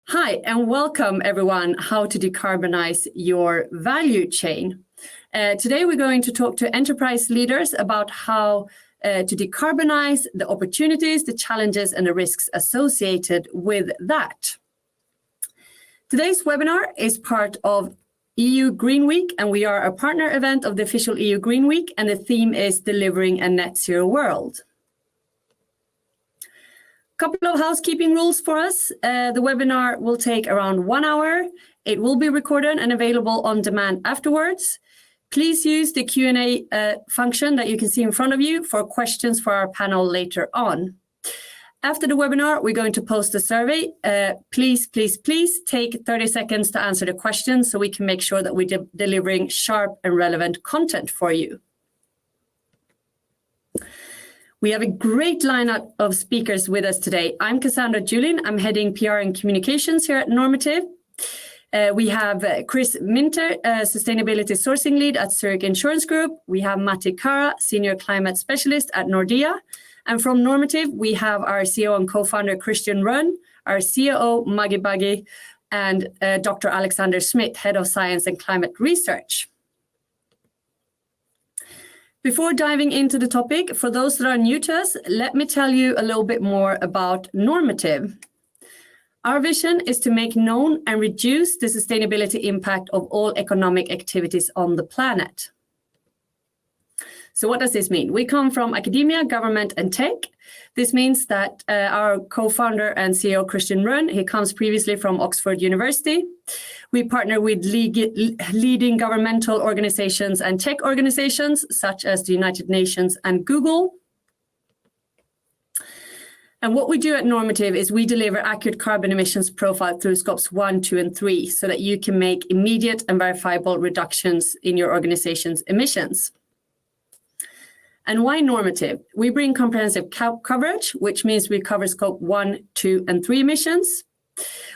Hi, and welcome everyone, how to decarbonize your value chain. Today we're going to talk to enterprise leaders about how to decarbonize, the opportunities, the challenges, and the risks associated with that. Today's webinar is part of EU Green Week, and we are a partner event of the official EU Green Week, and the theme is Delivering a Net Zero World. Couple of housekeeping rules for us. The webinar will take around 1 hour. It will be recorded and available on demand afterwards. Please use the Q&A function that you can see in front of you for questions for our panel later on. After the webinar, we're going to post a survey. Please take 30 seconds to answer the questions so we can make sure that we're delivering sharp and relevant content for you. We have a great lineup of speakers with us today. I'm Cassandra Julin. I'm heading PR and Communications here at Normative. We have Chris Minter, Sustainability Sourcing Lead at Zurich Insurance Group. We have Matti Kara, Senior Climate Specialist at Nordea. And from Normative, we have our CEO and co-founder Christian Rönn, our COO Maggie Buggy, and Dr. Alexander Schmidt, Head of Science and Climate Research. Before diving into the topic, for those that are new to us, let me tell you a little bit more about Normative. Our vision is to make known and reduce the sustainability impact of all economic activities on the planet. So what does this mean? We come from academia, government, and tech. This means that our co-founder and CEO, Christian Rönn, he comes previously from Oxford University. We partner with leading governmental organizations and tech organizations, such as the United Nations and Google. And what we do at Normative is we deliver accurate carbon emissions profile through scopes 1, 2, and 3, so that you can make immediate and verifiable reductions in your organization's emissions. And why Normative? We bring comprehensive coverage, which means we cover scope 1, 2, and 3 emissions.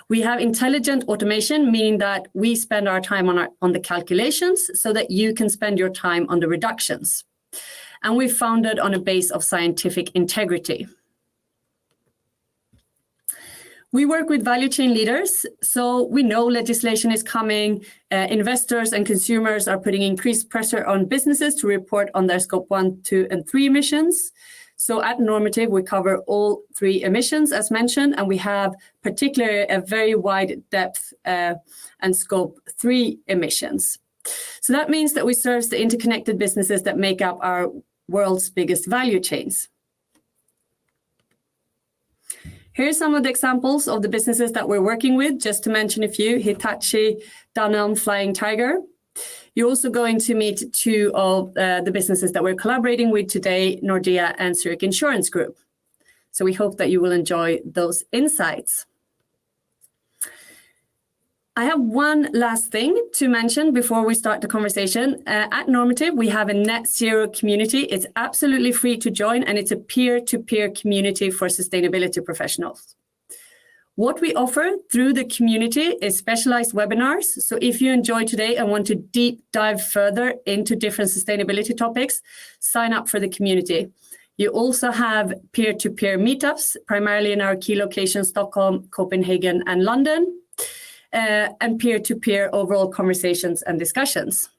We have intelligent automation, meaning that we spend our time on the calculations so that you can spend your time on the reductions. And we're founded on a base of scientific integrity. We work with value chain leaders, so we know legislation is coming. Investors and consumers are putting increased pressure on businesses to report on their scope 1, 2, and 3 emissions. So at Normative, we cover all 3 emissions, as mentioned, and we have particularly a very wide depth and scope 3 emissions. So that means that we serve the interconnected businesses that make up our world's biggest value chains. Here's some of the examples of the businesses that we're working with, just to mention a few: Hitachi, Danone, Flying Tiger. You're also going to meet 2 of the businesses that we're collaborating with today, Nordea and Zurich Insurance Group. So we hope that you will enjoy those insights. I have one last thing to mention before we start the conversation. At Normative, we have a net zero community. It's absolutely free to join, and it's a peer-to-peer community for sustainability professionals. What we offer through the community is specialized webinars. So if you enjoy today and want to deep dive further into different sustainability topics, sign up for the community. You also have peer-to-peer meetups, primarily in our key locations, Stockholm, Copenhagen, and London. And peer-to-peer overall conversations and discussions.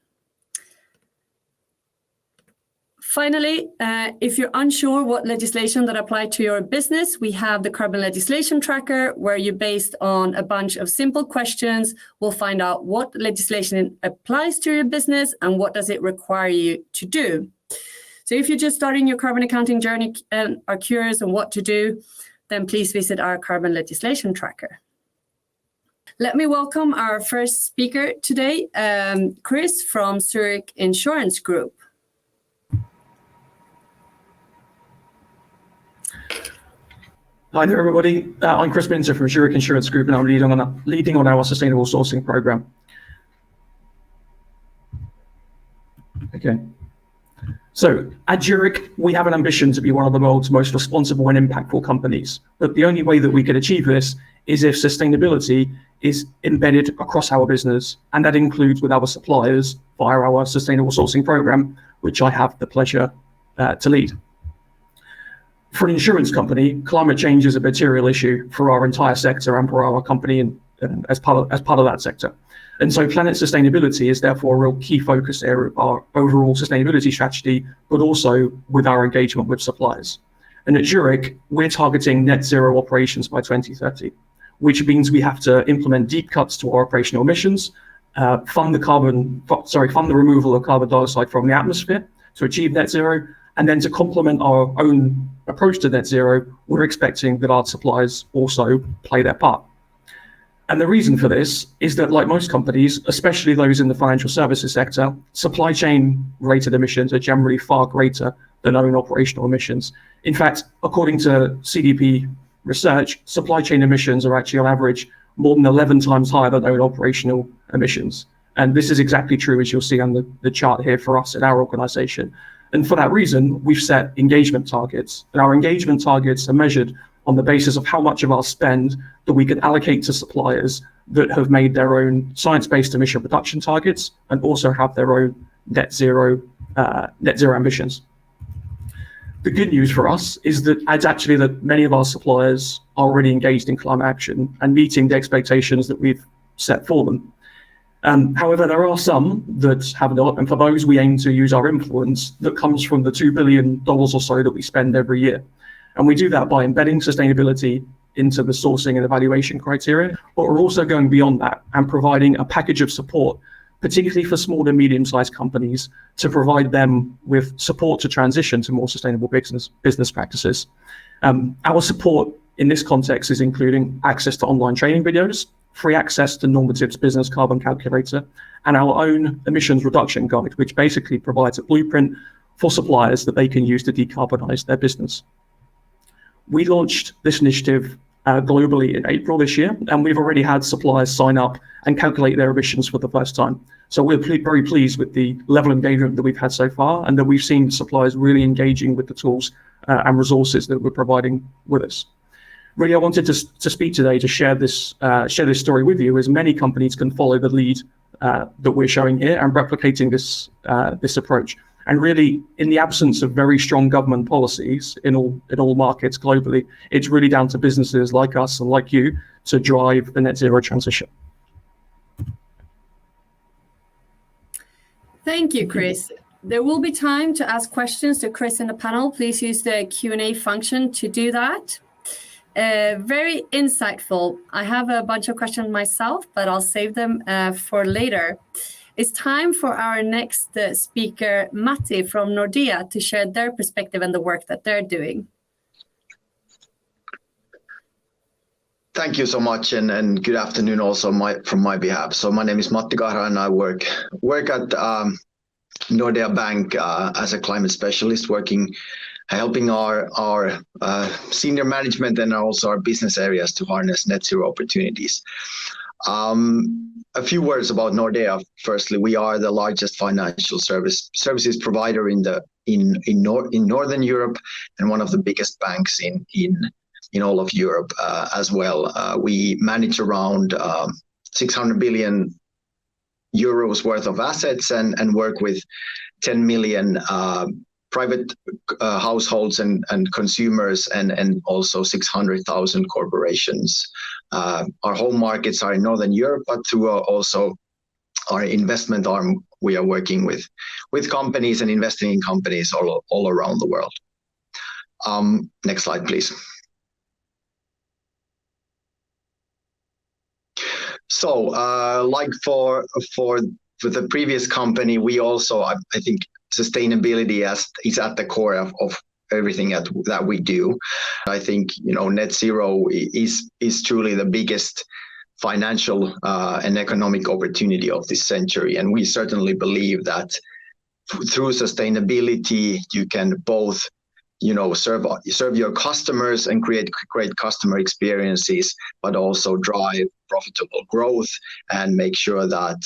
Finally, if you're unsure what legislation that apply to your business, we have the Carbon Legislation Tracker, where you, based on a bunch of simple questions, will find out what legislation applies to your business and what does it require you to do. So if you're just starting your carbon accounting journey and are curious on what to do, then please visit our Carbon Legislation Tracker. Let me welcome our first speaker today, Chris from Zurich Insurance Group. Hi there, everybody. I'm Chris Minter from Zurich Insurance Group, and I'm leading on our sustainable sourcing program. Okay. So at Zurich, we have an ambition to be one of the world's most responsible and impactful companies. But the only way that we could achieve this is if sustainability is embedded across our business, and that includes with our suppliers via our sustainable sourcing program, which I have the pleasure to lead. For an insurance company, climate change is a material issue for our entire sector and for our company and as part of that sector. And so planet sustainability is therefore a real key focus area of our overall sustainability strategy, but also with our engagement with suppliers. And at Zurich, we're targeting net zero operations by 2030, which means we have to implement deep cuts to our operational emissions, fund the removal of carbon dioxide from the atmosphere to achieve net zero. And then to complement our own approach to net zero, we're expecting that our suppliers also play their part. And the reason for this is that, like most companies, especially those in the financial services sector, supply chain rated emissions are generally far greater than own operational emissions. In fact, according to CDP research, supply chain emissions are actually on average more than 11 times higher than own operational emissions. And this is exactly true, as you'll see on the chart here for us in our organization. And for that reason, we've set engagement targets. And our engagement targets are measured on the basis of how much of our spend that we can allocate to suppliers that have made their own science-based emission reduction targets and also have their own net zero ambitions. The good news for us is that it's actually that many of our suppliers are already engaged in climate action and meeting the expectations that we've set for them. However, there are some that have not, and for those we aim to use our influence that comes from the $2 billion or so that we spend every year. And we do that by embedding sustainability into the sourcing and evaluation criteria, but we're also going beyond that and providing a package of support, particularly for small and medium-sized companies, to provide them with support to transition to more sustainable business practices. Our support in this context is including access to online training videos, free access to Normative's business carbon calculator, and our own emissions reduction guide, which basically provides a blueprint for suppliers that they can use to decarbonize their business. We launched this initiative globally in April this year, and we've already had suppliers sign up and calculate their emissions for the first time. So we're very pleased with the level of engagement that we've had so far, and that we've seen suppliers really engaging with the tools and resources that we're providing with us. Really, I wanted to speak today to share this story with you, as many companies can follow the lead that we're showing here and replicating this approach. And really, in the absence of very strong government policies in all markets globally, it's really down to businesses like us and like you to drive the net zero transition. Thank you, Chris. There will be time to ask questions to Chris in the panel. Please use the Q&A function to do that. Very insightful. I have a bunch of questions myself, but I'll save them for later. It's time for our next speaker, Matti from Nordea, to share their perspective and the work that they're doing. Thank you so much, and good afternoon also from my behalf. So my name is Matti Kahra, and I work at Nordea Bank as a climate specialist, helping our senior management and also our business areas to harness net zero opportunities. A few words about Nordea. Firstly, we are the largest financial services provider in Northern Europe, and one of the biggest banks in all of Europe as well. We manage around 600 billion euros worth of assets and work with 10 million private households and consumers, and also 600,000 corporations. Our home markets are in Northern Europe, but through also our investment arm, we are working with companies and investing in companies all around the world. Next slide, please. So, like for the previous company, we also, I think, sustainability is at the core of everything that we do. I think net zero is truly the biggest financial and economic opportunity of this century, and we certainly believe that through sustainability you can both serve your customers and create great customer experiences, but also drive profitable growth and make sure that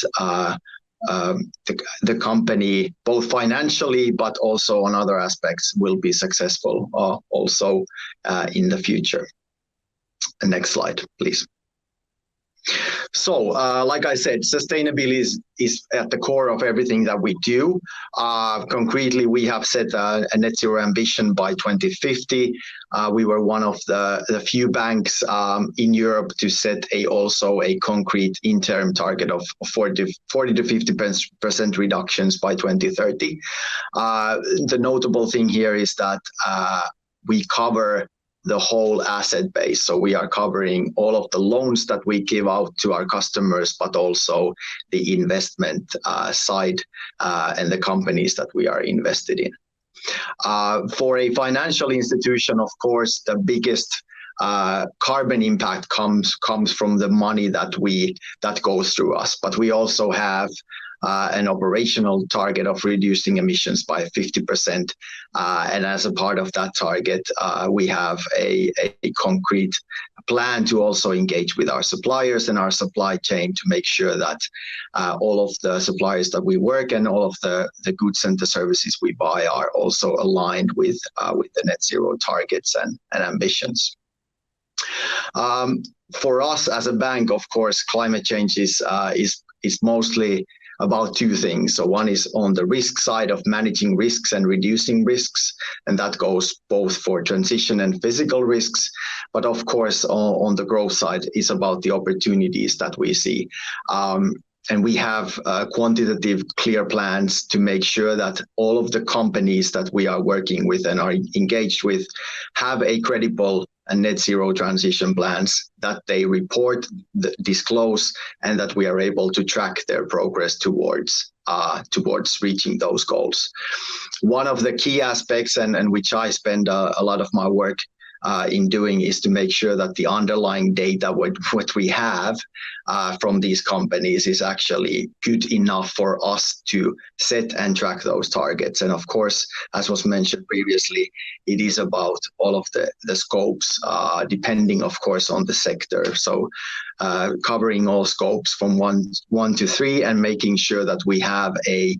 the company, both financially but also on other aspects, will be successful also in the future. Next slide, please. So, like I said, sustainability is at the core of everything that we do. Concretely, we have set a net zero ambition by 2050. We were one of the few banks in Europe to set also a concrete interim target of 40 to 50% reductions by 2030. The notable thing here is that we cover the whole asset base. So we are covering all of the loans that we give out to our customers, but also the investment side and the companies that we are invested in. For a financial institution, of course, the biggest carbon impact comes from the money that goes through us. But we also have an operational target of reducing emissions by 50%. And as a part of that target, we have a concrete plan to also engage with our suppliers and our supply chain to make sure that all of the suppliers that we work and all of the goods and the services we buy are also aligned with the net zero targets and ambitions. For us as a bank, of course, climate change is mostly about two things. So one is on the risk side of managing risks and reducing risks, and that goes both for transition and physical risks. But of course, on the growth side is about the opportunities that we see. And we have quantitative, clear plans to make sure that all of the companies that we are working with and are engaged with have a credible and net zero transition plans that they report, disclose, and that we are able to track their progress towards reaching those goals. One of the key aspects, and which I spend a lot of my work in doing, is to make sure that the underlying data what we have from these companies is actually good enough for us to set and track those targets. And of course, as was mentioned previously, it is about all of the scopes, depending, of course, on the sector. So covering all scopes from one to 3 and making sure that we have a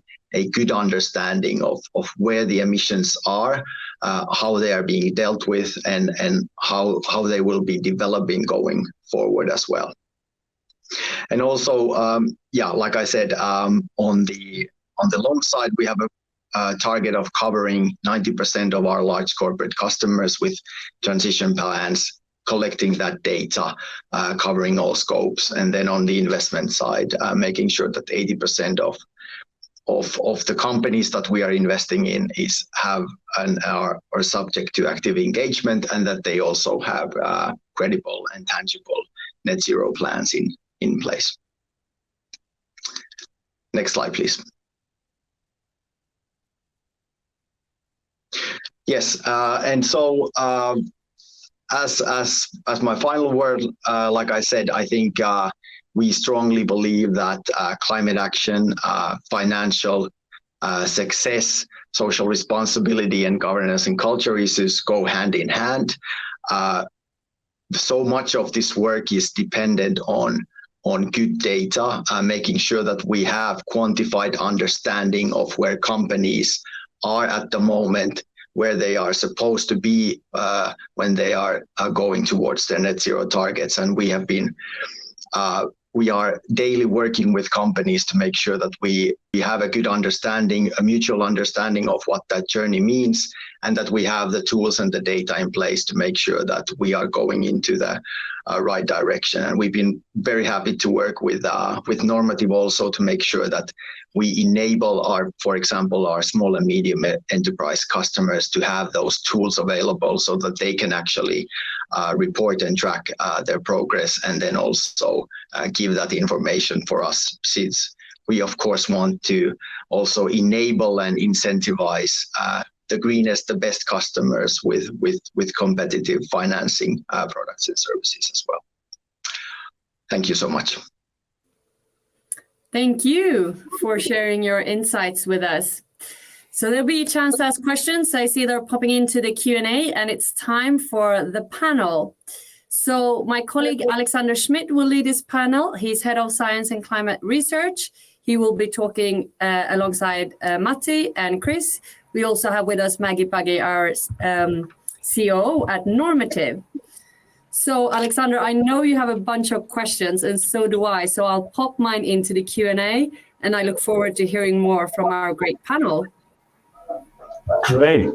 good understanding of where the emissions are, how they are being dealt with, and how they will be developing going forward as well. And also, like I said, on the loan side, we have a target of covering 90% of our large corporate customers with transition plans, collecting that data, covering all scopes. And then on the investment side, making sure that 80% of the companies that we are investing in are subject to active engagement, and that they also have credible and tangible net zero plans in place. Next slide, please. Yes, and so as my final word, like I said, I think we strongly believe that climate action, financial success, social responsibility, and governance and culture issues go hand in hand. So much of this work is dependent on good data, making sure that we have quantified understanding of where companies are at the moment, where they are supposed to be when they are going towards their net zero targets. And we are daily working with companies to make sure that we have a good understanding, a mutual understanding of what that journey means, and that we have the tools and the data in place to make sure that we are going into the right direction. And we've been very happy to work with Normative also to make sure that we enable for example, our small and medium enterprise customers to have those tools available so that they can actually report and track their progress, and then also give that information for us, since we of course want to also enable and incentivize the greenest, the best customers with competitive financing products and services as well. Thank you so much. Thank you for sharing your insights with us. So there'll be a chance to ask questions. I see they're popping into the Q&A, and it's time for the panel. So my colleague Alexander Schmidt will lead this panel. He's Head of Science and Climate Research. He will be talking alongside Matti and Chris. We also have with us Maggie Buggy, our CEO at Normative. So, Alexander, I know you have a bunch of questions, and so do I. So I'll pop mine into the Q&A, and I look forward to hearing more from our great panel. Great.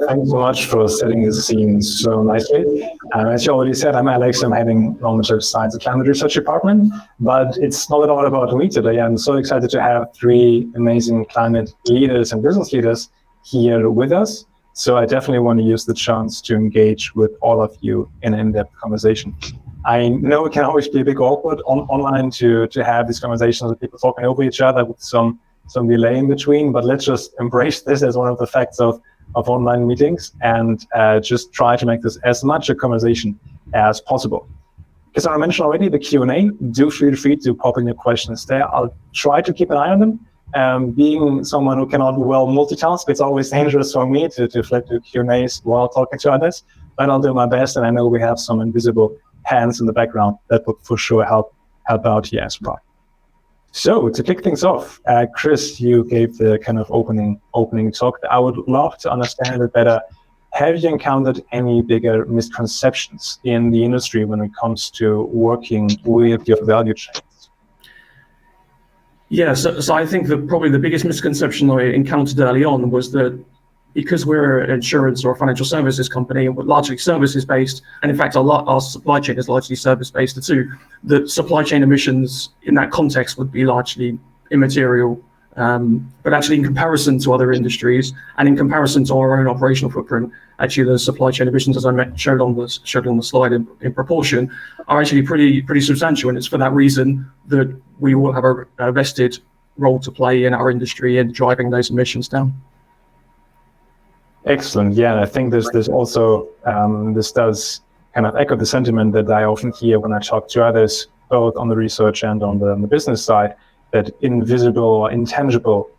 Thanks so much for setting the scene so nicely. As you already said, I'm Alex. I'm heading Normative Science and Climate Research Department, but it's not at all about me today. I'm so excited to have three amazing climate leaders and business leaders here with us. So I definitely want to use the chance to engage with all of you in an in-depth conversation. I know it can always be a bit awkward online to have these conversations with people talking over each other with some delay in between, but let's just embrace this as one of the facts of online meetings and just try to make this as much a conversation as possible. As I mentioned already, the Q&A, do feel free to pop in your questions there. I'll try to keep an eye on them. Being someone who cannot well multitask, it's always dangerous for me to flip to Q&As while talking to others, but I'll do my best, and I know we have some invisible hands in the background that would for sure help out here as well. So to kick things off, Chris, you gave the kind of opening talk. I would love to understand it better. Have you encountered any bigger misconceptions in the industry when it comes to working with your value chains? Yeah, so I think that probably the biggest misconception I encountered early on was that because we're an insurance or a financial services company, we're largely services based, and in fact our supply chain is largely service based too, that supply chain emissions in that context would be largely immaterial. But actually in comparison to other industries and in comparison to our own operational footprint, actually the supply chain emissions, as I showed on the slide in proportion, are actually pretty substantial. And it's for that reason that we will have a vested role to play in our industry in driving those emissions down. Excellent. Yeah, I think there's also, this does kind of echo the sentiment that I often hear when I talk to others, both on the research and on the business side, that invisible or intangible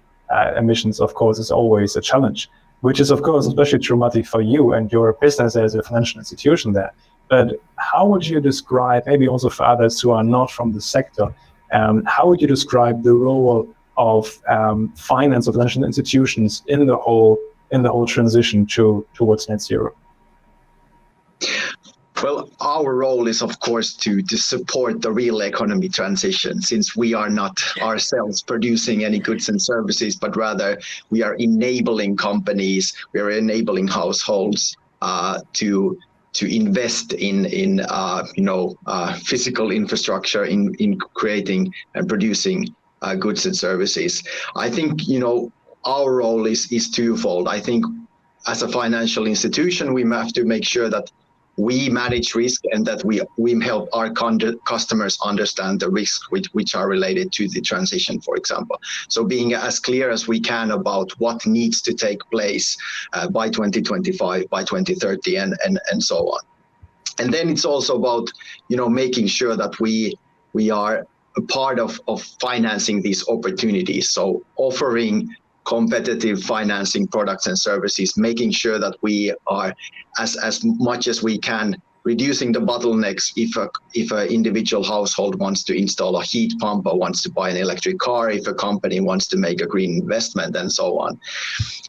emissions, of course, is always a challenge, which is, of course, especially traumatic for you and your business as a financial institution there. But how would you describe, maybe also for others who are not from the sector, how would you describe the role of finance or financial institutions in the whole transition towards net zero? Well, our role is, of course, to support the real economy transition, since we are not ourselves producing any goods and services, but rather we are enabling companies, we are enabling households to invest in physical infrastructure, in creating and producing goods and services. I think our role is twofold. I think as a financial institution, we have to make sure that we manage risk and that we help our customers understand the risks which are related to the transition, for example. So being as clear as we can about what needs to take place by 2025, by 2030, and so on. And then it's also about making sure that we are a part of financing these opportunities. So offering competitive financing products and services, making sure that we are as much as we can reducing the bottlenecks if an individual household wants to install a heat pump or wants to buy an electric car, if a company wants to make a green investment, and so on.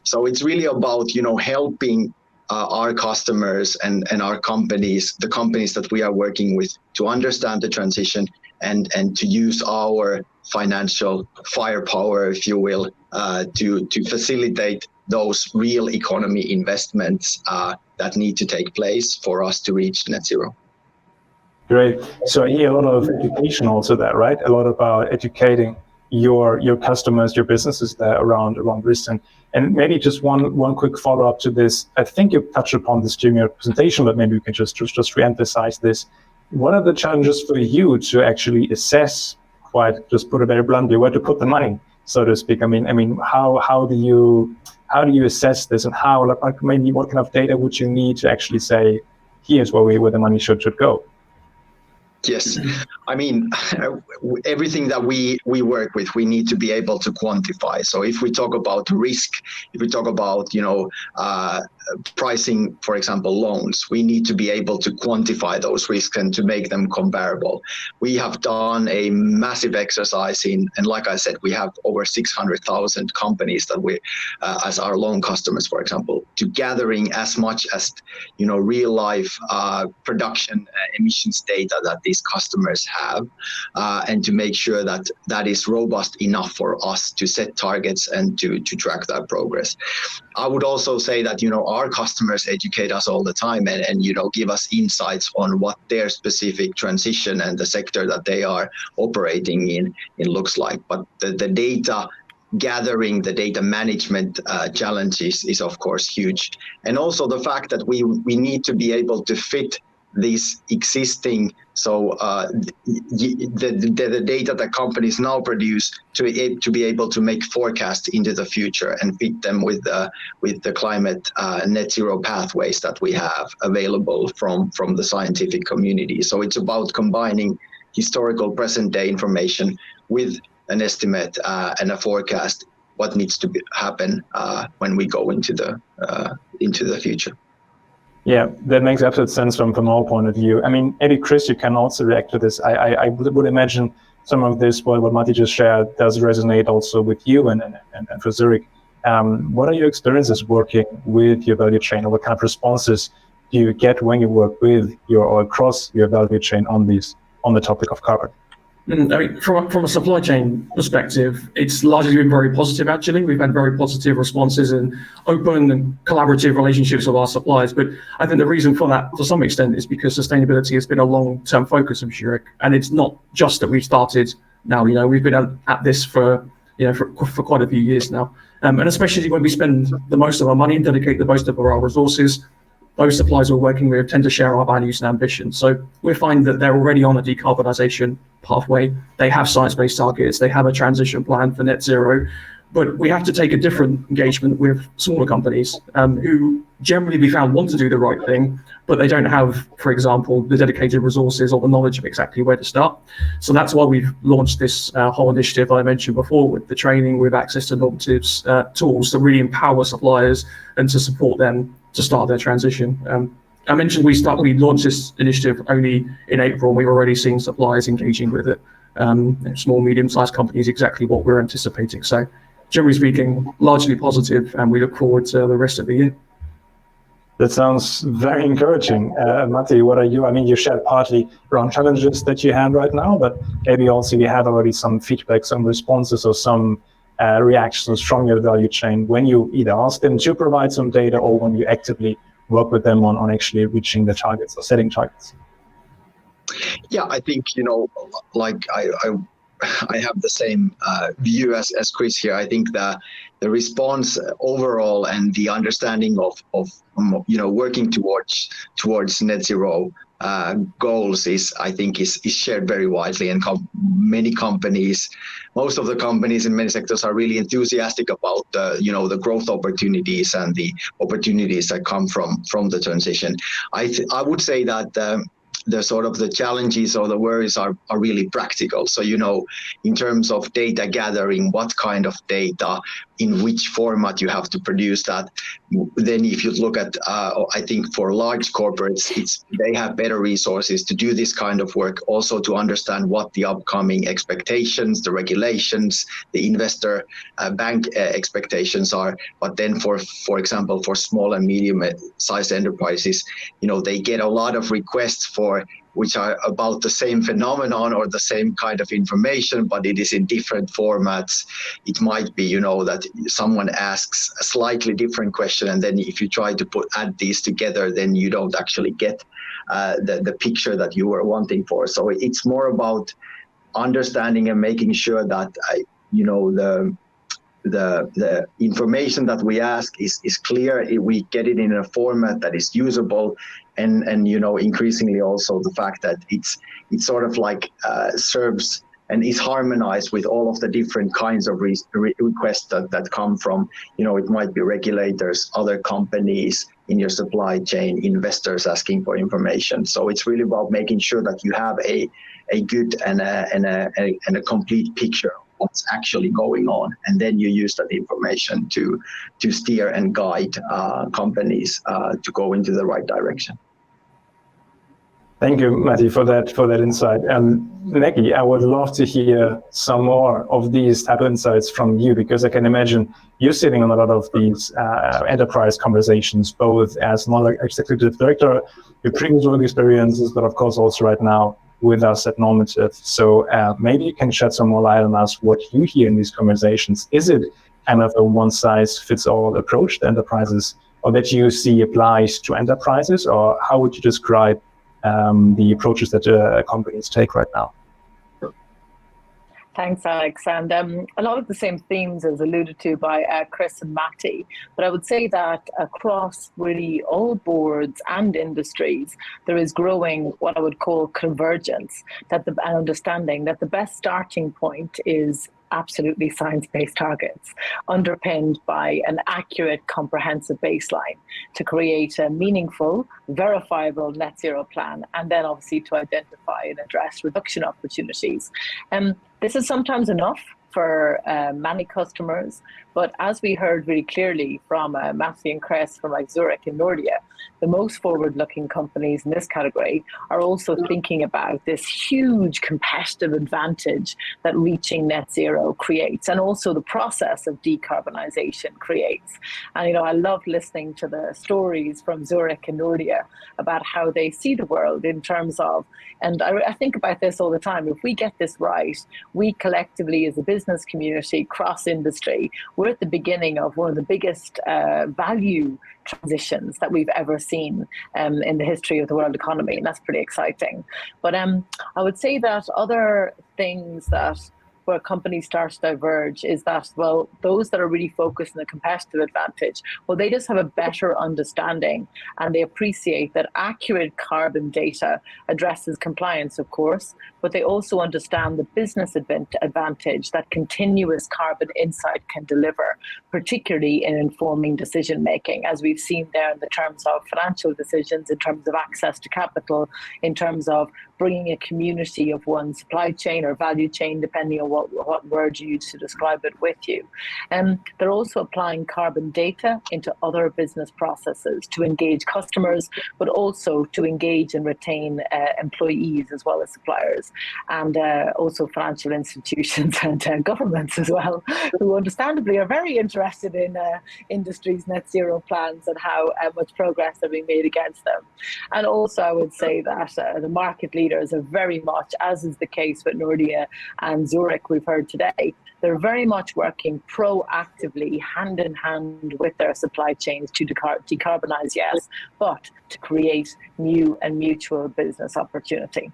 So it's really about helping our customers and our companies, the companies that we are working with, to understand the transition and to use our financial firepower, if you will, to facilitate those real economy investments that need to take place for us to reach net zero. Great. So I hear a lot of education also there, right? A lot about educating your customers, your businesses there around risk. And maybe just one quick follow-up to this. I think you touched upon this during your presentation, but maybe you can just re-emphasize this. What are the challenges for you to actually assess, just put it very bluntly, where to put the money, so to speak? I mean, how do you assess this, and maybe what kind of data would you need to actually say, here's where the money should go? Yes, I mean, everything that we work with, we need to be able to quantify. So if we talk about risk, if we talk about pricing, for example, loans, we need to be able to quantify those risks and to make them comparable. We have done a massive exercise and like I said, we have over 600,000 companies that we, as our loan customers, for example, to gathering as much as real life production emissions data that these customers have, and to make sure that that is robust enough for us to set targets and to track that progress. I would also say that our customers educate us all the time and give us insights on what their specific transition and the sector that they are operating in looks like. But the data gathering, the data management challenges is of course huge, and also the fact that we need to be able to fit these existing the data that companies now produce to be able to make forecasts into the future and fit them with the climate net zero pathways that we have available from the scientific community. So it's about combining historical present day information with an estimate and a forecast what needs to happen when we go into the future. Yeah, that makes absolute sense from our point of view. I mean, maybe Chris, you can also react to this. I would imagine some of this, what Matti just shared, does resonate also with you and for Zurich. What are your experiences working with your value chain, or what kind of responses do you get when you work with or across your value chain on the topic of carbon? I mean, from a supply chain perspective, it's largely been very positive, actually. We've had very positive responses and open and collaborative relationships with our suppliers. But I think the reason for that, to some extent, is because sustainability has been a long-term focus of Zurich. And it's not just that we've started now. We've been at this for quite a few years now. And especially when we spend the most of our money and dedicate the most of our resources, those suppliers we're working with tend to share our values and ambitions. So we find that they're already on a decarbonization pathway. They have science-based targets. They have a transition plan for net zero. But we have to take a different engagement with smaller companies who generally we found want to do the right thing, but they don't have, for example, the dedicated resources or the knowledge of exactly where to start. So that's why we've launched this whole initiative I mentioned before, with the training, with access to normatives tools to really empower suppliers and to support them to start their transition. I mentioned we launched this initiative only in April. We've already seen suppliers engaging with it. Small, medium-sized companies, exactly what we're anticipating. So generally speaking, largely positive, and we look forward to the rest of the year. That sounds very encouraging. Matti, what are you? I mean, you shared partly around challenges that you have right now, but maybe also you had already some feedback, some responses, or some reactions from your value chain when you either ask them to provide some data or when you actively work with them on actually reaching the targets or setting targets. Yeah, I think, like I have the same view as Chris here. I think the response overall and the understanding of working towards net zero goals is shared very widely, and many companies, most of the companies in many sectors are really enthusiastic about the growth opportunities and the opportunities that come from the transition. I would say that the sort of the challenges or the worries are really practical. So, in terms of data gathering, what kind of data, in which format you have to produce that. Then if you look at, I think for large corporates, they have better resources to do this kind of work, also to understand what the upcoming expectations, the regulations, the investor bank expectations are. But then for example, for small and medium-sized enterprises, they get a lot of requests which are about the same phenomenon or the same kind of information, but it is in different formats. It might be, that someone asks a slightly different question, and then if you try to add these together, then you don't actually get the picture that you were wanting for. So it's more about understanding and making sure that the information that we ask is clear. We get it in a format that is usable, and increasingly also the fact that it's sort of like serves and is harmonized with all of the different kinds of requests that come from, it might be regulators, other companies in your supply chain, investors asking for information. So it's really about making sure that you have a good and a complete picture of what's actually going on, and then you use that information to steer and guide companies to go into the right direction. Thank you, Matti, for that insight. Maggie, I would love to hear some more of these type of insights from you, because I can imagine you're sitting on a lot of these enterprise conversations, both as non-executive director, your previous work experiences, but of course also right now with us at Normative. So maybe you can shed some more light on us what you hear in these conversations. Is it kind of a one-size-fits-all approach to enterprises, or that you see applies to enterprises, or how would you describe the approaches that companies take right now? Thanks, Alex. And a lot of the same themes as alluded to by Chris and Matti, but I would say that across really all boards and industries, there is growing what I would call convergence, that the understanding that the best starting point is absolutely science-based targets, underpinned by an accurate, comprehensive baseline to create a meaningful, verifiable net zero plan, and then obviously to identify and address reduction opportunities. This is sometimes enough for many customers, but as we heard really clearly from Matti and Chris from Zurich and Nordea, the most forward-looking companies in this category are also thinking about this huge competitive advantage that reaching net zero creates, and also the process of decarbonization creates. And I love listening to the stories from Zurich and Nordea about how they see the world in terms of, and I think about this all the time, if we get this right, we collectively as a business community, cross-industry, we're at the beginning of one of the biggest value transitions that we've ever seen in the history of the world economy, and that's pretty exciting. But I would say that other things that where companies start to diverge is that, well, those that are really focused on the competitive advantage, well, they just have a better understanding and they appreciate that accurate carbon data addresses compliance, of course, but they also understand the business advantage that continuous carbon insight can deliver, particularly in informing decision making, as we've seen there in the terms of financial decisions, in terms of access to capital, in terms of bringing a community of one supply chain or value chain, depending on what word you use to describe it with you. They're also applying carbon data into other business processes to engage customers, but also to engage and retain employees as well as suppliers, and also financial institutions and governments as well, who understandably are very interested in industry's net zero plans and how much progress are being made against them. And also I would say that the market leaders are very much, as is the case with Nordea and Zurich we've heard today, they're very much working proactively, hand in hand with their supply chains to decarbonize, yes, but to create new and mutual business opportunity.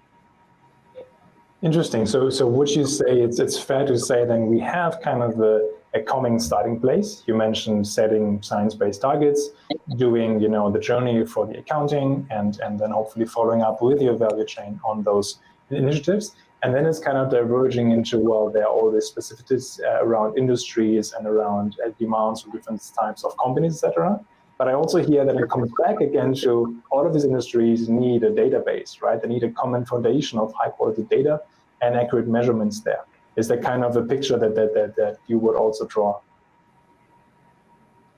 Interesting. So would you say it's fair to say then we have kind of a common starting place? You mentioned setting science-based targets, doing the journey for the accounting, and then hopefully following up with your value chain on those initiatives. And then it's kind of diverging into, well, there are all these specificities around industries and around demands from different types of companies, etc. But I also hear that it comes back again to all of these industries need a database, right? They need a common foundation of high quality data and accurate measurements there. Is that kind of a picture that you would also draw?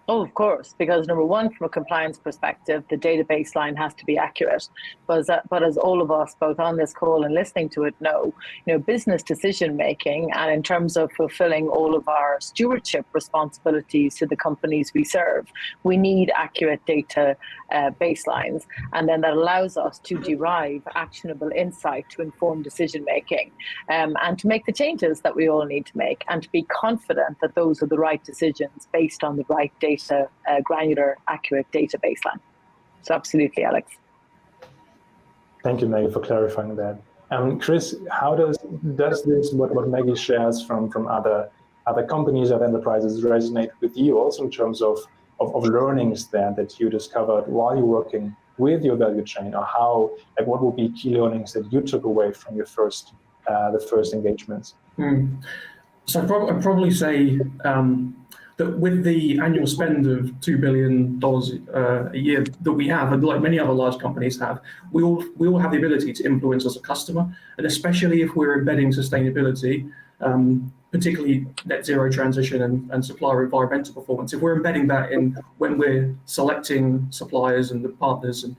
Oh, of course, because number one, from a compliance perspective, the data baseline has to be accurate. But as all of us, both on this call and listening to it, know, business decision making, and in terms of fulfilling all of our stewardship responsibilities to the companies we serve, we need accurate data baselines, and then that allows us to derive actionable insight to inform decision making, and to make the changes that we all need to make, and to be confident that those are the right decisions based on the right data, granular, accurate data baseline. So absolutely, Alex. Thank you, Maggie, for clarifying that. Chris, how does this, what Maggie shares from other companies, other enterprises, resonate with you also in terms of learnings there that you discovered while you're working with your value chain, or what would be key learnings that you took away from your first the first engagements? So I'd probably say that with the annual spend of $2 billion a year that we have, and like many other large companies have, we all have the ability to influence as a customer, and especially if we're embedding sustainability, particularly net zero transition and supplier environmental performance. If we're embedding that in when we're selecting suppliers and the partners and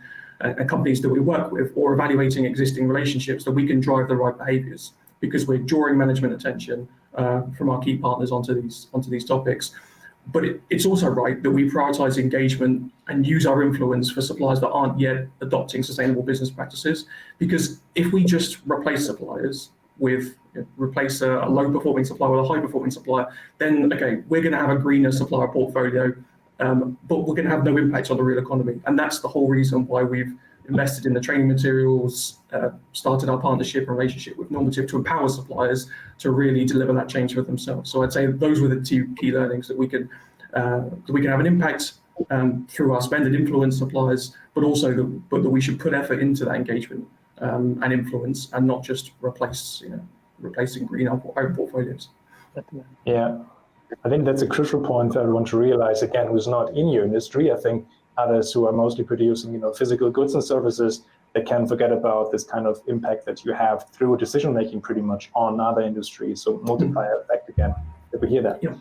companies that we work with, or evaluating existing relationships, that we can drive the right behaviours because we're drawing management attention from our key partners onto these topics. But it's also right that we prioritise engagement and use our influence for suppliers that aren't yet adopting sustainable business practices. Because if we just replace suppliers with replace a low-performing supplier with a high-performing supplier, then okay, we're going to have a greener supplier portfolio, but we're going to have no impact on the real economy. And that's the whole reason why we've invested in the training materials, started our partnership and relationship with Normative to empower suppliers to really deliver that change for themselves. So I'd say those were the two key learnings, that we can have an impact through our spend and influence suppliers, but also that we should put effort into that engagement and influence, and not just replacing green own portfolios. Yeah, I think that's a crucial point for everyone to realize, again, who's not in your industry. I think others who are mostly producing physical goods and services, they can forget about this kind of impact that you have through decision making pretty much on other industries. So multiplier effect again, if we hear that. Yeah.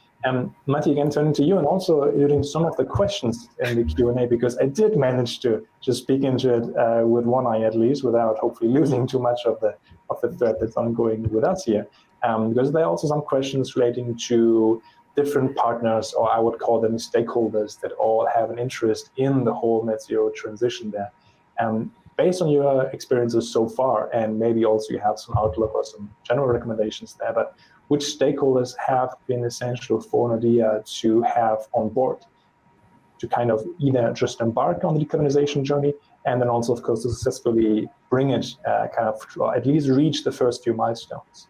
Matti, again, turning to you, and also using some of the questions in the Q&A, because I did manage to just speak into it with one eye at least, without hopefully losing too much of the thread that's ongoing with us here. Because there are also some questions relating to different partners, or I would call them stakeholders, that all have an interest in the whole net zero transition there. Based on your experiences so far, and maybe also you have some outlook or some general recommendations there, but which stakeholders have been essential for Nordea to have on board to kind of either just embark on the decarbonization journey, and then also, of course, to successfully bring it or at least reach the first few milestones?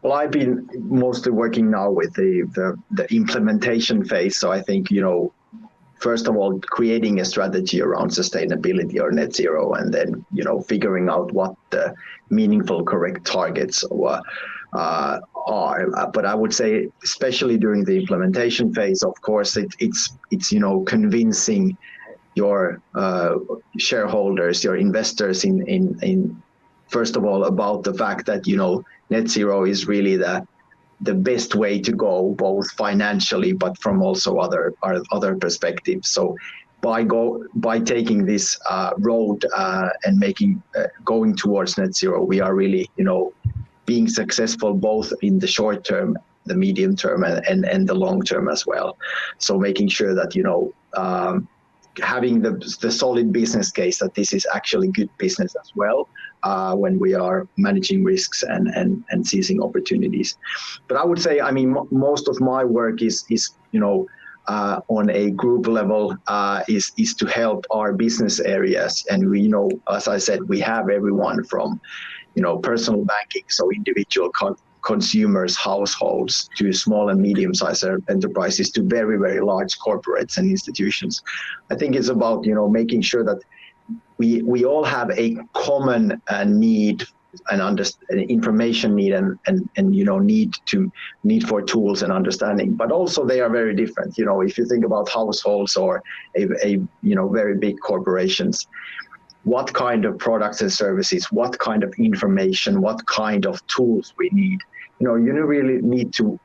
Well, I've been mostly working now with the implementation phase. So I think, first of all, creating a strategy around sustainability or net zero, and then, figuring out what the meaningful, correct targets are. But I would say, especially during the implementation phase, of course, it's convincing your shareholders, your investors in first of all, about the fact that, net zero is really the best way to go, both financially, but from also other perspectives. So by taking this road and going towards net zero, we are really, being successful both in the short term, the medium term, and the long term as well. So making sure that, having the solid business case that this is actually good business as well, when we are managing risks and seizing opportunities. But I would say, most of my work is on a group level, is to help our business areas. And we, as I said, we have everyone from, personal banking, so individual consumers, households, to small and medium-sized enterprises, to very, very large corporates and institutions. I think it's about, making sure that we all have a common need and information need and need for tools and understanding, but also they are very different. If you think about households or a very big corporations, what kind of products and services, what kind of information, what kind of tools we need. You really need to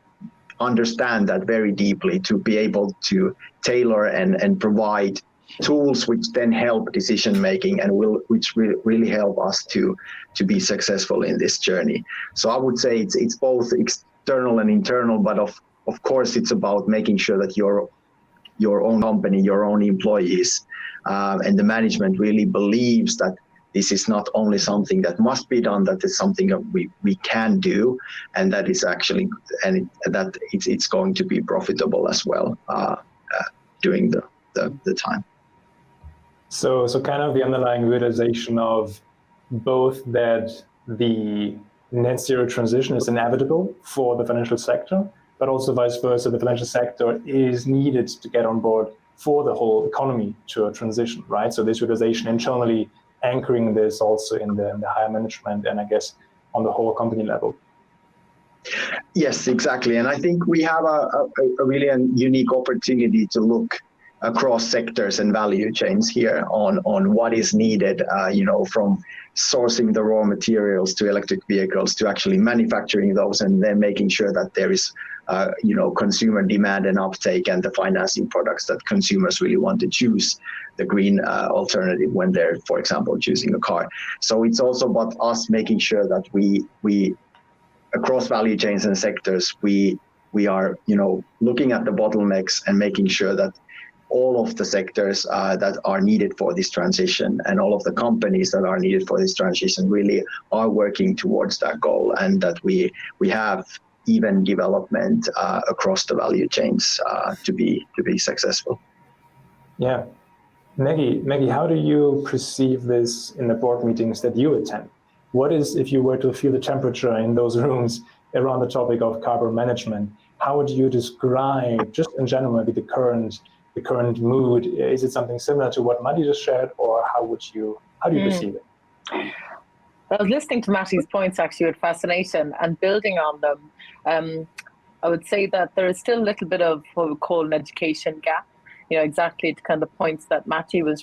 understand that very deeply to be able to tailor and provide tools which then help decision making and which really help us to be successful in this journey. So I would say it's both external and internal, but of course it's about making sure that your own company, your own employees, and the management really believes that this is not only something that must be done, that it's something that we can do, and that is actually, and that it's going to be profitable as well during the time. So kind of the underlying realization of both that the net zero transition is inevitable for the financial sector, but also vice versa, the financial sector is needed to get on board for the whole economy to a transition, right? So this realization internally anchoring this also in the higher management and I guess on the whole company level? Yes, exactly. And I think we have a really unique opportunity to look across sectors and value chains here on what is needed, from sourcing the raw materials to electric vehicles to actually manufacturing those and then making sure that there is, consumer demand and uptake and the financing products that consumers really want to choose the green alternative when they're, for example, choosing a car. So it's also about us making sure that we across value chains and sectors, we are, looking at the bottlenecks and making sure that all of the sectors that are needed for this transition and all of the companies that are needed for this transition really are working towards that goal, and that we have even development across the value chains to be successful. Yeah. Maggie, how do you perceive this in the board meetings that you attend? What is, if you were to feel the temperature in those rooms around the topic of carbon management, how would you describe, just in general, maybe the current mood? Is it something similar to what Matti just shared, or how do you perceive it? I was listening to Matti's points actually with fascination and building on them. I would say that there is still a little bit of what we call an education gap. Exactly the kind of points that Matti was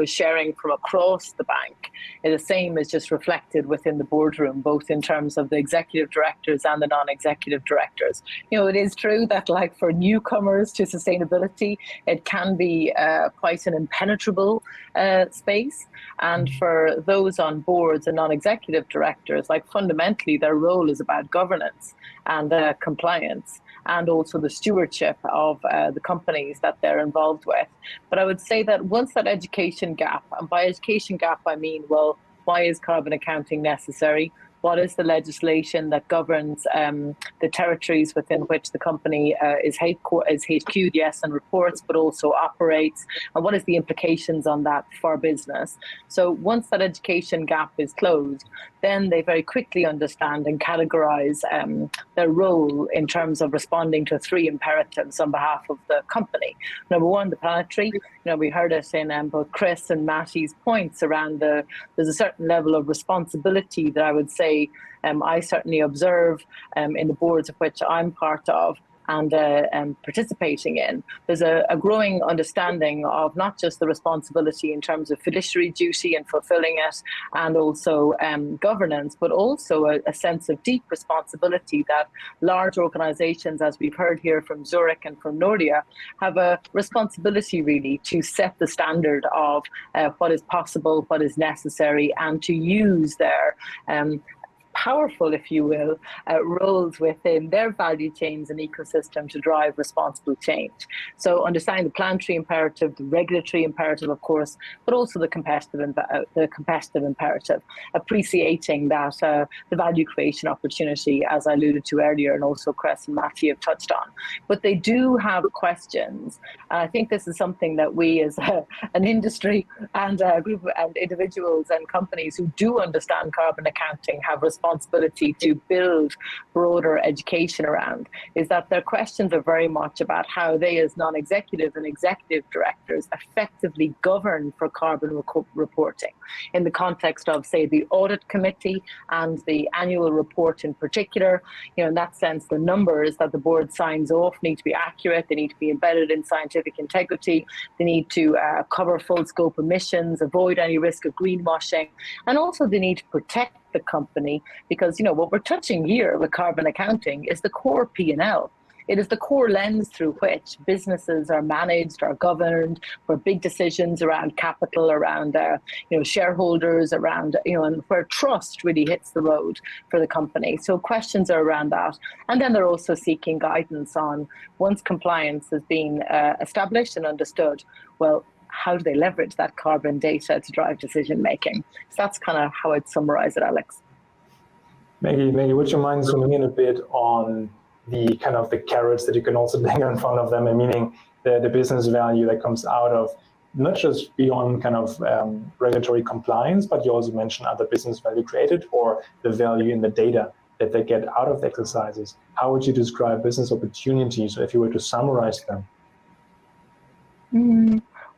sharing from across the bank. The same is just reflected within the boardroom, both in terms of the executive directors and the non-executive directors. It is true that, like, for newcomers to sustainability, it can be quite an impenetrable space. And for those on boards and non-executive directors, like, fundamentally their role is about governance and compliance, and also the stewardship of the companies that they're involved with. But I would say that once that education gap, and by education gap I mean, well, why is carbon accounting necessary? What is the legislation that governs the territories within which the company is HQ'd, yes, and reports, but also operates? And what is the implications on that for business? So once that education gap is closed, then they very quickly understand and categorize their role in terms of responding to 3 imperatives on behalf of the company. Number 1, the planetary. We heard it in both Chris and Matti's points around there's a certain level of responsibility that I would say I certainly observe in the boards of which I'm part of and participating in. There's a growing understanding of not just the responsibility in terms of fiduciary duty and fulfilling it, and also governance, but also a sense of deep responsibility that large organizations, as we've heard here from Zurich and from Nordea, have a responsibility really to set the standard of what is possible, what is necessary, and to use their powerful, if you will, roles within their value chains and ecosystem to drive responsible change. So understanding the planetary imperative, the regulatory imperative, of course, but also the competitive imperative, appreciating that the value creation opportunity, as I alluded to earlier, and also Chris and Matti have touched on. But they do have questions. And I think this is something that we as an industry and a group and individuals and companies who do understand carbon accounting have responsibility to build broader education around, is that their questions are very much about how they as non-executive and executive directors effectively govern for carbon reporting in the context of, say, the audit committee and the annual report in particular. In that sense, the numbers that the board signs off need to be accurate, they need to be embedded in scientific integrity, they need to cover full scope emissions, avoid any risk of greenwashing, and also they need to protect the company, because what we're touching here with carbon accounting is the core P&L. It is the core lens through which businesses are managed, are governed, for big decisions around capital, around shareholders, around and where trust really hits the road for the company. So questions are around that, and then they're also seeking guidance on, once compliance has been established and understood, well, how do they leverage that carbon data to drive decision making? So that's kind of how I'd summarize it, Alex. Maggie, would you mind zooming in a bit on the kind of the carrots that you can also bang in front of them, and meaning the business value that comes out of not just beyond kind of regulatory compliance, but you also mentioned other business value created, or the value in the data that they get out of the exercises. How would you describe business opportunities if you were to summarize them?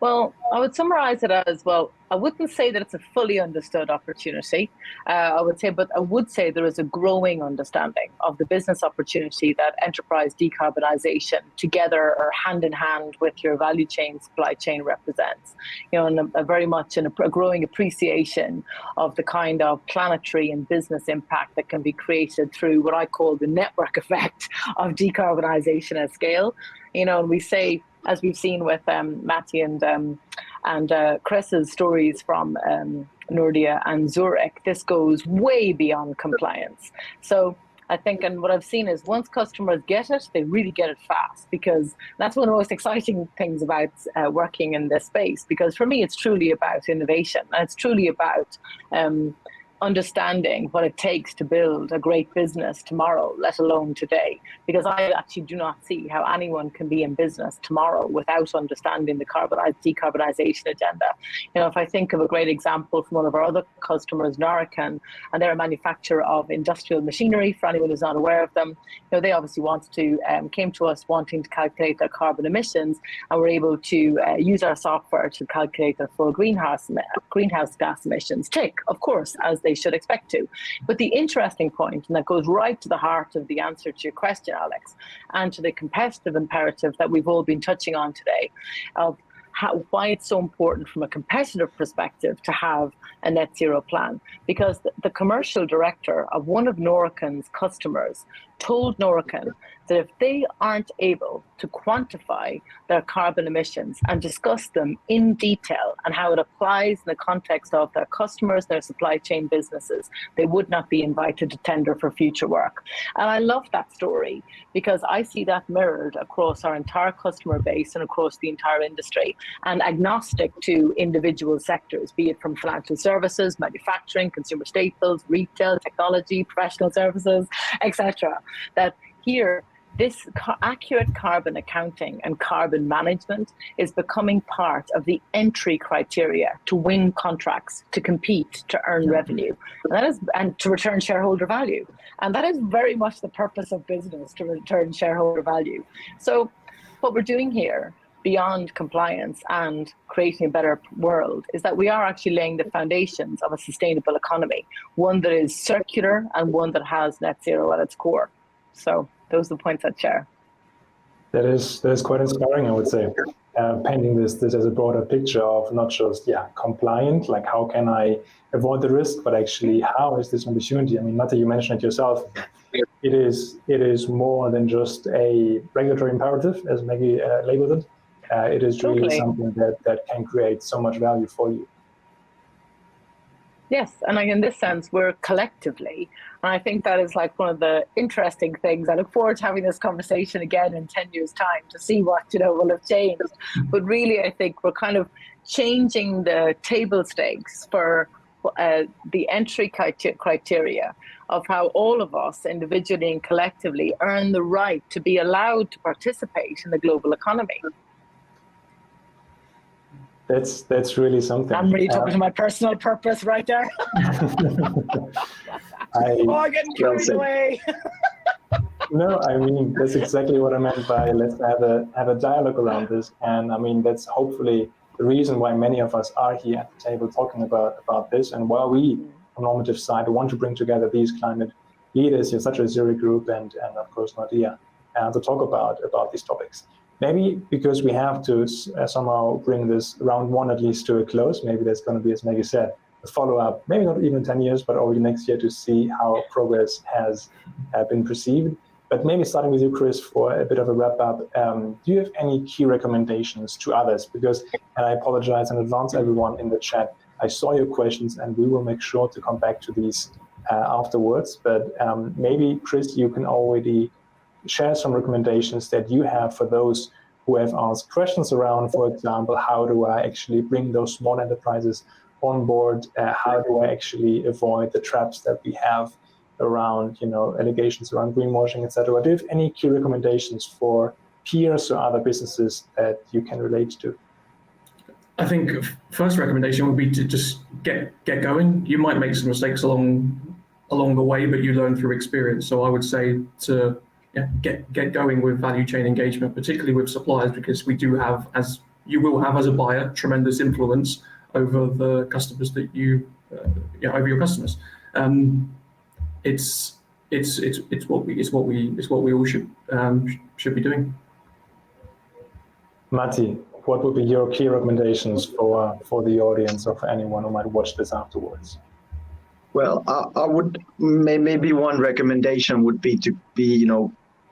Well, I would summarize it as, well, I wouldn't say that it's a fully understood opportunity. I would say there is a growing understanding of the business opportunity that enterprise decarbonization together or hand in hand with your value chain, supply chain represents. And very much a growing appreciation of the kind of planetary and business impact that can be created through what I call the network effect of decarbonization at scale. And we say, as we've seen with Matti and Chris's stories from Nordea and Zurich, this goes way beyond compliance. So I think, and what I've seen is once customers get it, they really get it fast, because that's one of the most exciting things about working in this space. Because for me, it's truly about innovation, and it's truly about understanding what it takes to build a great business tomorrow, let alone today. Because I actually do not see how anyone can be in business tomorrow without understanding the decarbonization agenda. If I think of a great example from one of our other customers, Naracan, and they're a manufacturer of industrial machinery, for anyone who's not aware of them, they obviously came to us wanting to calculate their carbon emissions, and were able to use our software to calculate their full greenhouse gas emissions. Tick, of course, as they should expect to. But the interesting point, and that goes right to the heart of the answer to your question, Alex, and to the competitive imperative that we've all been touching on today, of why it's so important from a competitive perspective to have a net zero plan. Because the commercial director of one of Noracan's customers told Noracan that if they aren't able to quantify their carbon emissions and discuss them in detail and how it applies in the context of their customers, their supply chain businesses, they would not be invited to tender for future work. And I love that story, because I see that mirrored across our entire customer base and across the entire industry, and agnostic to individual sectors, be it from financial services, manufacturing, consumer staples, retail, technology, professional services, etc. That here, this accurate carbon accounting and carbon management is becoming part of the entry criteria to win contracts, to compete, to earn revenue, and to return shareholder value. And that is very much the purpose of business, to return shareholder value. So what we're doing here, beyond compliance and creating a better world, is that we are actually laying the foundations of a sustainable economy, one that is circular and one that has net zero at its core. So those are the points I'd share. That is quite inspiring, I would say. Painting this as a broader picture of not just compliant, like how can I avoid the risk, but actually how is this opportunity? I mean, Matti, you mentioned it yourself. It is more than just a regulatory imperative, as Maggie labeled it. It is really something that can create so much value for you. Yes, and in this sense, we're collectively, and I think that is like one of the interesting things. I look forward to having this conversation again in 10 years' time to see what will have changed. But really, I think we're kind of changing the table stakes for the entry criteria of how all of us, individually and collectively, earn the right to be allowed to participate in the global economy. That's really something. I'm really talking to my personal purpose right there. I'm getting carried away. No, I mean, that's exactly what I meant by let's have a dialogue around this. And I mean, that's hopefully the reason why many of us are here at the table talking about this, and why we, on normative side, want to bring together these climate leaders, such as Zurich Group and of course Nordea, to talk about these topics. Maybe because we have to somehow bring this round one at least to a close. Maybe there's going to be, as Maggie said, a follow-up, maybe not even 10 years, but over the next year to see how progress has been perceived. But maybe starting with you, Chris, for a bit of a wrap-up, do you have any key recommendations to others? Because, and I apologize in advance, everyone in the chat, I saw your questions and we will make sure to come back to these afterwards. But maybe, Chris, you can already share some recommendations that you have for those who have asked questions around, for example, how do I actually bring those small enterprises on board? How do I actually avoid the traps that we have around, allegations around greenwashing, etc.? Do you have any key recommendations for peers or other businesses that you can relate to? I think first recommendation would be to just get going. You might make some mistakes along the way, but you learn through experience. So I would say to get going with value chain engagement, particularly with suppliers, because we do have, as you will have as a buyer tremendous influence over the customers that over your customers. It's what we all should be doing. Matti, what would be your key recommendations for the audience or for anyone who might watch this afterwards? Well, I would maybe one recommendation would be to be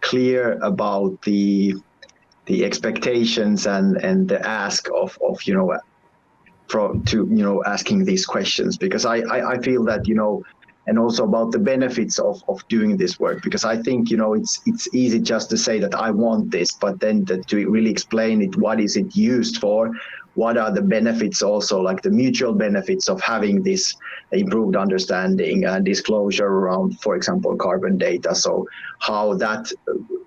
clear about the expectations and the ask of asking these questions, because I feel that and also about the benefits of doing this work, because I think it's easy just to say that I want this, but then to really explain it, what is it used for, what are the benefits, also like the mutual benefits of having this improved understanding and disclosure around, for example, carbon data. So how that,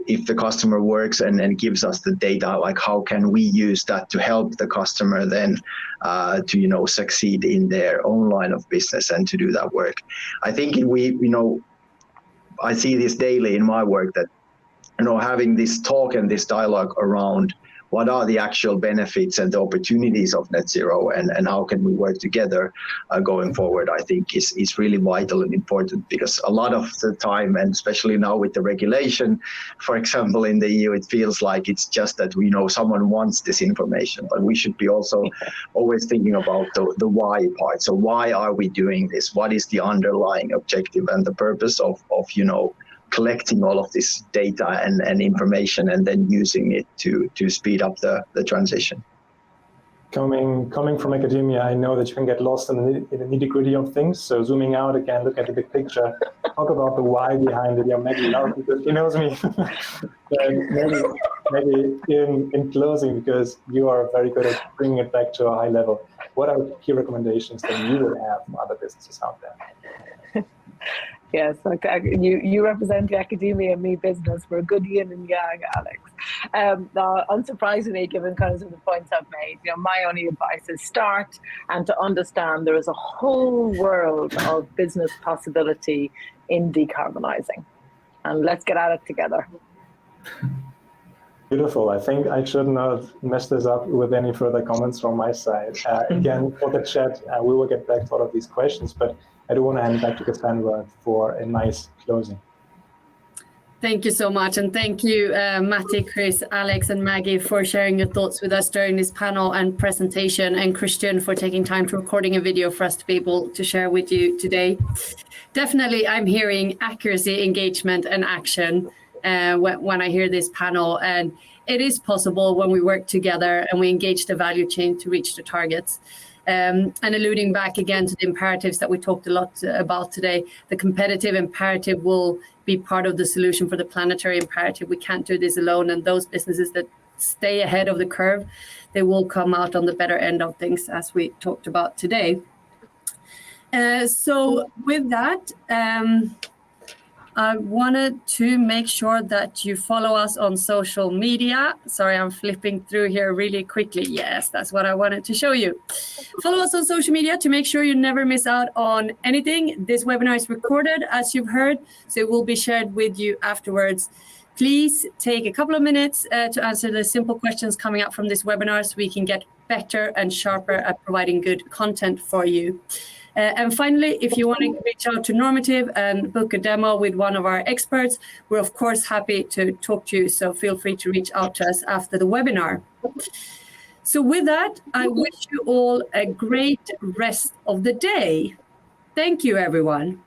if the customer works and gives us the data, like how can we use that to help the customer then to succeed in their own line of business and to do that work. I think I see this daily in my work, that having this talk and this dialogue around what are the actual benefits and the opportunities of net zero, and how can we work together going forward, I think is really vital and important, because a lot of the time, and especially now with the regulation, for example, in the EU, it feels like it's just that someone wants this information, but we should be also always thinking about the why part. So why are we doing this? What is the underlying objective and the purpose of collecting all of this data and information, and then using it to speed up the transition? Coming from academia, I know that you can get lost in the nitty-gritty of things. So zooming out again, look at the big picture, talk about the why behind it. Maggie, because he knows me. maybe in closing, because you are very good at bringing it back to a high level, what are key recommendations that you would have from other businesses out there? Yes, you represent the academia and me business. We're a good yin and yang, Alex. Unsurprisingly, given kind of the points I've made, my only advice is start and to understand there is a whole world of business possibility in decarbonizing, and let's get at it together. Beautiful. I think I should not mess this up with any further comments from my side. Again, for the chat, we will get back to all of these questions, but I do want to hand back to Cassandra for a nice closing. Thank you so much. And thank you, Matti, Chris, Alex, and Maggie, for sharing your thoughts with us during this panel and presentation, and Christian for taking time to recording a video for us to be able to share with you today. Definitely, I'm hearing accuracy, engagement, and action when I hear this panel. And it is possible when we work together and we engage the value chain to reach the targets. And alluding back again to the imperatives that we talked a lot about today, the competitive imperative will be part of the solution for the planetary imperative. We can't do this alone, and those businesses that stay ahead of the curve, they will come out on the better end of things, as we talked about today. So with that, I wanted to make sure that you follow us on social media. Sorry, I'm flipping through here really quickly. Yes, that's what I wanted to show you. Follow us on social media to make sure you never miss out on anything. This webinar is recorded, as you've heard, so it will be shared with you afterwards. Please take a couple of minutes to answer the simple questions coming up from this webinar so we can get better and sharper at providing good content for you. And finally, if you want to reach out to Normative and book a demo with one of our experts, we're of course happy to talk to you. So feel free to reach out to us after the webinar. So with that, I wish you all a great rest of the day. Thank you, everyone.